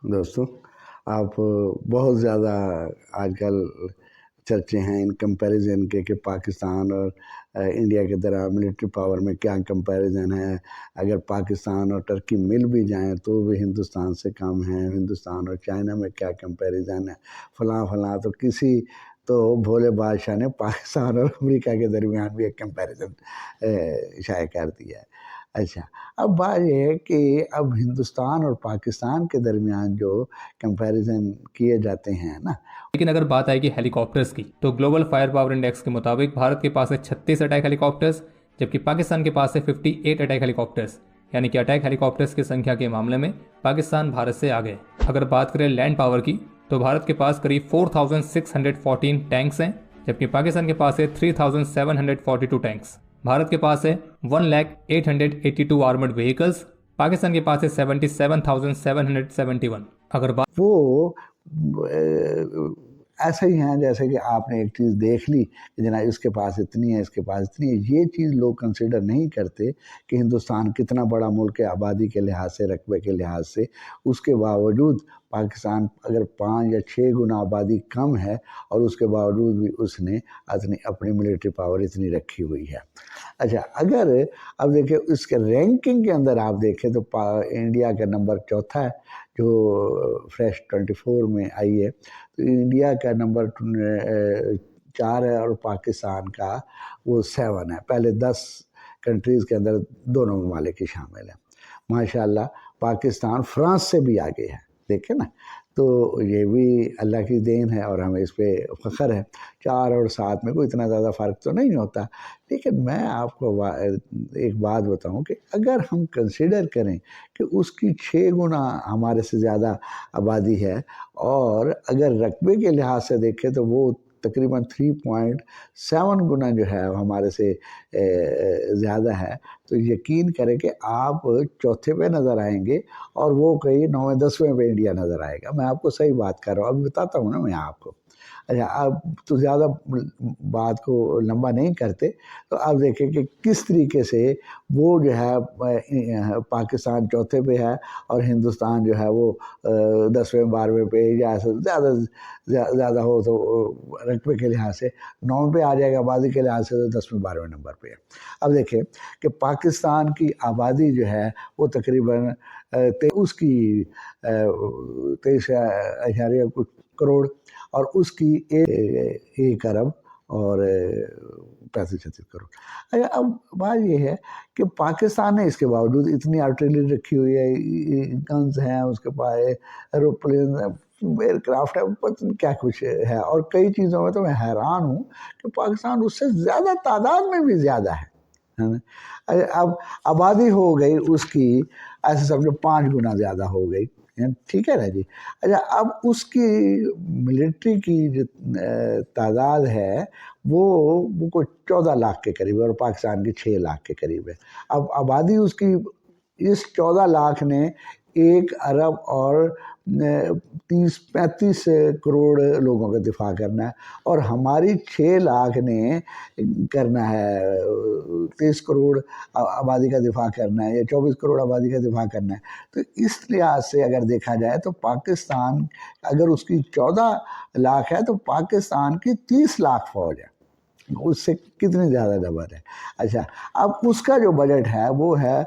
دوستوں، آپ بہت زیادہ آج کل چرچے ہیں ان کمپیریزن کے کہ پاکستان اور انڈیا کے درمیان ملٹری پاور میں کیا کمپیریزن ہے. اگر پاکستان اور ٹرکی مل بھی جائیں تو بھی ہندوستان سے کم ہیں. ہندوستان اور چائنا میں کیا کمپیریزن ہے، فلاں فلاں. تو کسی تو بھولے بادشاہ نے پاکستان اور امریکہ کے درمیان بھی ایک کمپیریزن شائع کر دیا ہے. اچھا، اب بات یہ ہے کہ اب ہندوستان اور پاکستان کے درمیان جو کمپیریزن کیے جاتے ہیں نا. لیکن اگر بات آئے گی ہیلی کاپٹرز کی تو گلوبل فائر پاور انڈیکس کے مطابق بھارت کے پاس ہے 36 اٹیک ہیلی کاپٹرز، جبکہ پاکستان کے پاس ہے 58 اٹیک ہیلی کاپٹرز. یعنی کہ اٹیک ہیلی کاپٹرز کی سنکھیا کے معاملے میں پاکستان بھارت سے آگے. اگر بات کریں لینڈ پاور کی تو بھارت کے پاس قریب 4614 ٹینکس ہیں، جبکہ پاکستان کے پاس ہے 3742 ٹینکس. بھارت کے پاس ہے 1,0882 آرمڈ وہیکلز، پاکستان کے پاس ہے 77,771. اگر بات وہ ایسے ہی ہیں جیسے کہ آپ نے ایک چیز دیکھ لی کہ جناب اس کے پاس اتنی ہے، اس کے پاس اتنی ہے. یہ چیز لوگ کنسیڈر نہیں کرتے کہ ہندوستان کتنا بڑا ملک ہے آبادی کے لحاظ سے، رقبے کے لحاظ سے. اس کے باوجود پاکستان اگر 5 یا 6 گنا آبادی کم ہے اور اس کے باوجود بھی اس نے اپنی ملٹری پاور اتنی رکھی ہوئی ہے. اچھا، اگر اب دیکھیں اس کے رینکنگ کے اندر آپ دیکھیں تو انڈیا کا نمبر 4 ہے جو فریش 24 میں آئی ہے. تو انڈیا کا نمبر 4 ہے اور پاکستان کا وہ 7 ہے. پہلے 10 کنٹریز کے اندر دونوں ممالک کی شامل ہیں. ماشاءاللہ پاکستان فرانس سے بھی آگے ہے، دیکھیں نا. تو یہ بھی اللہ کی دین ہے اور ہمیں اس پہ فخر ہے. 4 اور 7 میں کوئی اتنا زیادہ فرق تو نہیں ہوتا. لیکن میں آپ کو ایک بات بتاؤں کہ اگر ہم کنسیڈر کریں کہ اس کی 6 گنا ہمارے سے زیادہ آبادی ہے اور اگر رقبے کے لحاظ سے دیکھیں تو وہ تقریباً 3.7 گنا جو ہے ہمارے سے زیادہ ہے، تو یقین کریں کہ آپ 4 پہ نظر آئیں گے اور وہ کہیں 9ویں 10ویں پہ انڈیا نظر آئے گا. میں آپ کو صحیح بات کر رہا ہوں، ابھی بتاتا ہوں نا میں آپ کو. اچھا، اب تو زیادہ بات کو لمبا نہیں کرتے تو آپ دیکھیں کہ کس طریقے سے وہ جو ہے پاکستان 4 پہ ہے اور ہندوستان جو ہے وہ 10ویں 12ویں پہ یا زیادہ ہو تو رقبے کے لحاظ سے 9 پہ آ جائے گا، آبادی کے لحاظ سے تو 10ویں 12ویں نمبر پہ ہے. اب دیکھیں کہ پاکستان کی آبادی جو ہے وہ تقریباً اس کی 23 کچھ کروڑ اور اس کی 1 ارب اور 35-36 کروڑ. اب بات یہ ہے کہ پاکستان نے اس کے باوجود اتنی آرٹلری رکھی ہوئی ہے، گنز ہیں اس کے پاس، ایروپلین، ایئر کرافٹ ہے، پتہ نہیں کیا کچھ ہے. اور کئی چیزوں میں تو میں حیران ہوں کہ پاکستان اس سے زیادہ تعداد میں بھی زیادہ ہے. اب آبادی ہو گئی اس کی ایسے سمجھو 5 گنا زیادہ ہو گئی، ٹھیک ہے نا جی. اچھا، اب اس کی ملٹری کی جو تعداد ہے وہ کوئی 14 لاکھ کے قریب ہے اور پاکستان کی 6 لاکھ کے قریب ہے. اب آبادی اس کی اس 14 لاکھ نے 1 ارب اور 30-35 کروڑ لوگوں کا دفاع کرنا ہے اور ہماری 6 لاکھ نے کرنا ہے 30 کروڑ آبادی کا دفاع کرنا ہے یا 24 کروڑ آبادی کا دفاع کرنا ہے. تو اس لحاظ سے اگر دیکھا جائے تو پاکستان اگر اس کی 14 لاکھ ہے تو پاکستان کی 30 لاکھ فوج ہے، اس سے کتنی زیادہ ڈبل ہے. اچھا، اب اس کا جو بجٹ ہے وہ ہے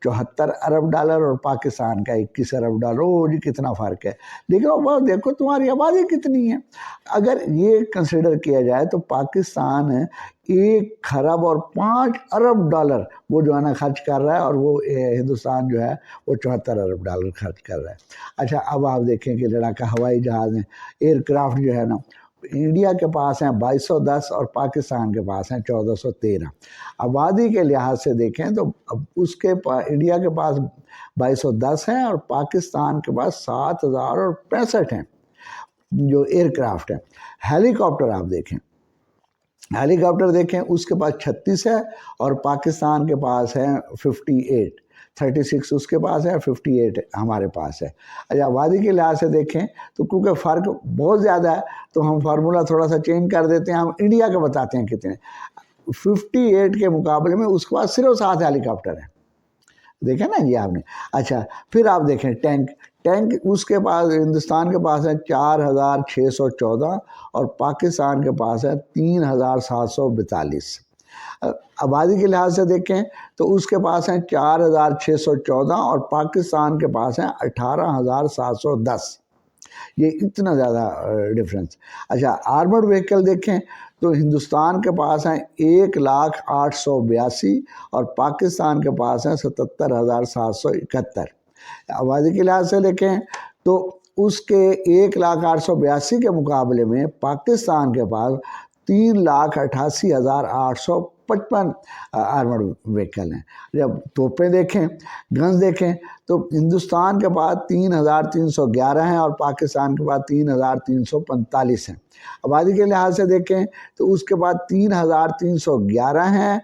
74 ارب ڈالر اور پاکستان کا 21 ارب ڈالر. او جی کتنا فرق ہے. لیکن وہ دیکھو تمہاری آبادی کتنی ہے. اگر یہ کنسیڈر کیا جائے تو پاکستان 1 خرب اور 5 ارب ڈالر وہ جو ہے نا خرچ کر رہا ہے اور وہ ہندوستان جو ہے وہ 74 ارب ڈالر خرچ کر رہا ہے. اچھا، اب آپ دیکھیں کہ لڑاکا ہوائی جہاز ہیں، ایئر کرافٹ جو ہے نا، انڈیا کے پاس ہیں 2210 اور پاکستان کے پاس ہیں 1413. آبادی کے لحاظ سے دیکھیں تو اس کے انڈیا کے پاس 2210 ہیں اور پاکستان کے پاس 7065 ہیں جو ایئر کرافٹ ہیں. ہیلی کاپٹر آپ دیکھیں، ہیلی کاپٹر دیکھیں اس کے پاس 36 ہے اور پاکستان کے پاس ہے 36 اس کے پاس ہے، 58 ہمارے پاس ہے. اچھا، آبادی کے لحاظ سے دیکھیں تو کیونکہ فرق بہت زیادہ ہے تو ہم فارمولا تھوڑا سا چینج کر دیتے ہیں، ہم انڈیا کے بتاتے ہیں کتنے. 58 کے مقابلے میں اس کے پاس صرف 7 ہیلی کاپٹر ہیں، دیکھیں نا جی آپ نے. اچھا، پھر آپ دیکھیں ٹینک اس کے پاس ہندوستان کے پاس ہے 4614 اور پاکستان کے پاس ہے 3742۔ آبادی کے لحاظ سے دیکھیں تو اس کے پاس ہیں 4614 اور پاکستان کے پاس ہیں 18710۔ یہ اتنا زیادہ ڈفرینس۔ اچھا آرمڈ وہیکل دیکھیں تو ہندوستان کے پاس ہیں 1,0882 اور پاکستان کے پاس ہیں 77,771۔ آبادی کے لحاظ سے دیکھیں تو اس کے 1,0882 کے مقابلے میں پاکستان کے پاس 3,88,855 آرمڈ وہیکل ہیں۔ جب توپیں دیکھیں، گنز دیکھیں تو ہندوستان کے پاس 3,311 ہیں اور پاکستان کے پاس 3,345 ہیں۔ آبادی کے لحاظ سے دیکھیں تو اس کے بعد 3,311 ہیں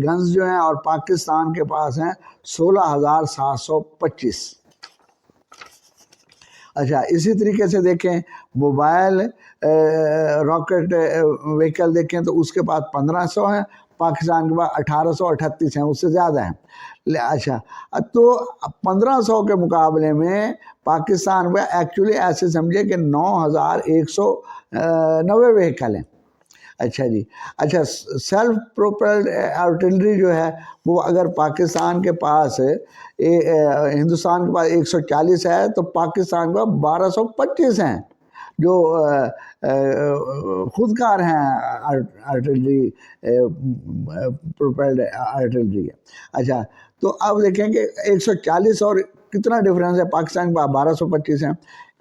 گنز جو ہیں اور پاکستان کے پاس ہیں 16,725۔ اچھا اسی طریقے سے دیکھیں موبائل راکٹ وہیکل دیکھیں تو اس کے پاس 1500 ہیں، پاکستان کے پاس 1838 ہیں، اس سے زیادہ ہیں۔ اچھا تو 1500 کے مقابلے میں پاکستان میں ایکچولی ایسے سمجھے کہ 9,190 وہیکل ہیں۔ اچھا جی، اچھا سیلف پروپیلڈ آرٹلری جو ہے وہ اگر پاکستان کے پاس ہندوستان کے پاس 140 ہے تو پاکستان کے پاس 1225 ہیں جو خود کار ہیں آرٹلری، پروپیلڈ آرٹلری ہے۔ اچھا تو اب دیکھیں کہ 140 اور کتنا ڈفرینس ہے، پاکستان کے پاس 1225 ہیں۔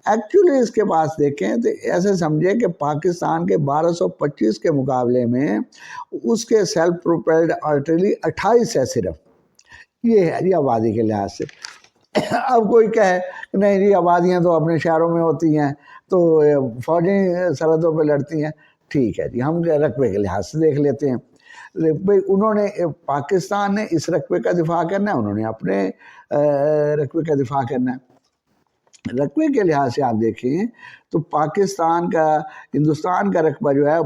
ایکچولی اس کے پاس دیکھیں تو ایسے سمجھیں کہ پاکستان کے 1225 کے مقابلے میں اس کے سیلف پروپیلڈ آرٹلری 28 ہے صرف۔ یہ ہے جی آبادی کے لحاظ سے۔ اب کوئی کہے کہ نہیں جی آبادیاں تو اپنے شہروں میں ہوتی ہیں تو فوجیں سرحدوں پہ لڑتی ہیں، ٹھیک ہے جی، ہم رقبے کے لحاظ سے دیکھ لیتے ہیں۔ انہوں نے پاکستان نے اس رقبے کا دفاع کرنا ہے، انہوں نے اپنے رقبے کا دفاع کرنا ہے۔ رقبے کے لحاظ سے آپ دیکھیں تو پاکستان کا ہندوستان کا رقبہ جو ہے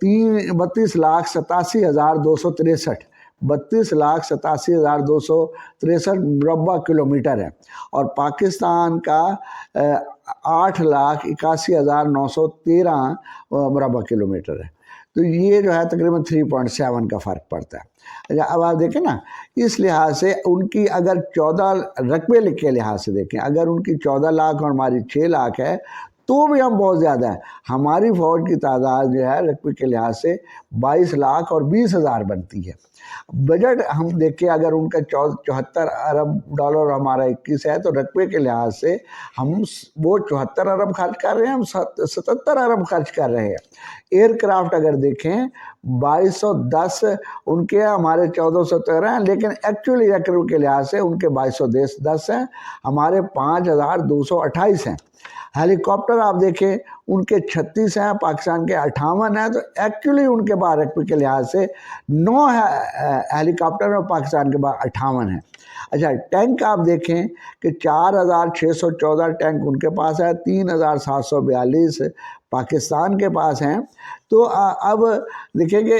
32,87,263 32,87,263 مربع کلومیٹر ہے اور پاکستان کا 8,81,913 مربع کلومیٹر ہے۔ تو یہ جو ہے تقریباً 3.7 کا فرق پڑتا ہے۔ اب آپ دیکھیں نا اس لحاظ سے ان کی اگر 14 رقبے کے لحاظ سے دیکھیں، اگر ان کی 14 لاکھ اور ہماری 6 لاکھ ہے تو بھی ہم بہت زیادہ ہیں۔ ہماری فوج کی تعداد جو ہے رقبے کے لحاظ سے 22 لاکھ اور 20,000 بنتی ہے۔ بجٹ ہم دیکھیں اگر ان کا 74 ارب ڈالر ہمارا 21 ہے تو رقبے کے لحاظ سے ہم وہ 74 ارب خرچ کر رہے ہیں، ہم 77 ارب خرچ کر رہے ہیں۔ ایئر کرافٹ اگر دیکھیں 2210 ان کے ہمارے 1413 ہیں، لیکن ایکچولی رقبے کے لحاظ سے ان کے 2210 ہیں، ہمارے 5228 ہیں۔ ہیلی کاپٹر آپ دیکھیں ان کے 36 ہیں، پاکستان کے 58 ہیں، تو ایکچولی ان کے بعد رقبے کے لحاظ سے 9 ہیلی کاپٹر اور پاکستان کے بعد 58 ہیں۔ اچھا ٹینک آپ دیکھیں کہ 4,614 ٹینک ان کے پاس ہے، 3,742 پاکستان کے پاس ہیں۔ تو اب دیکھیں کہ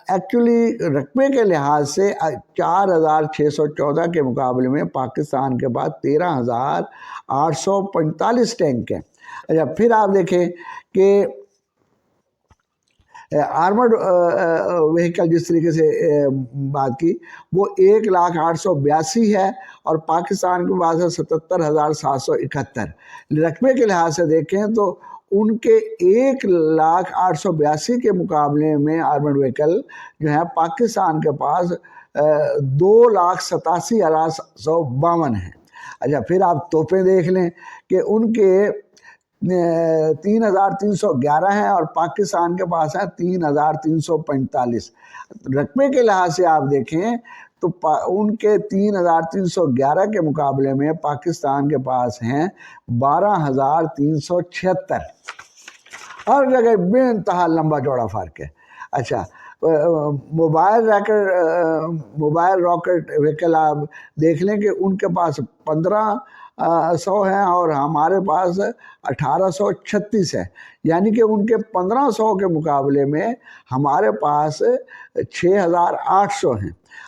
ایکچولی رقبے کے لحاظ سے 4,614 کے مقابلے میں پاکستان کے پاس 13,845 ٹینک ہیں۔ اچھا پھر آپ دیکھیں کہ آرمڈ وہیکل جس طریقے سے بات کی وہ 1,0882 ہے اور پاکستان کے پاس ہے 77,771۔ رقبے کے لحاظ سے دیکھیں تو ان کے 1,0882 کے مقابلے میں آرمڈ وہیکل جو ہے پاکستان کے پاس 2,87,852 ہیں۔ اچھا پھر آپ توپیں دیکھ لیں کہ ان کے 3,311 ہیں اور پاکستان کے پاس ہیں 3,345۔ رقبے کے لحاظ سے آپ دیکھیں تو ان کے 3,311 کے مقابلے میں پاکستان کے پاس ہیں 12,376۔ ہر جگہ بے انتہا لمبا چوڑا فرق ہے۔ اچھا موبائل راکٹ وہیکل آپ دیکھ لیں کہ ان کے پاس 1500 ہیں اور ہمارے پاس 1836 ہے، یعنی کہ ان کے 1500 کے مقابلے میں ہمارے پاس 6800 ہیں۔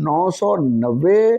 990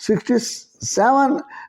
67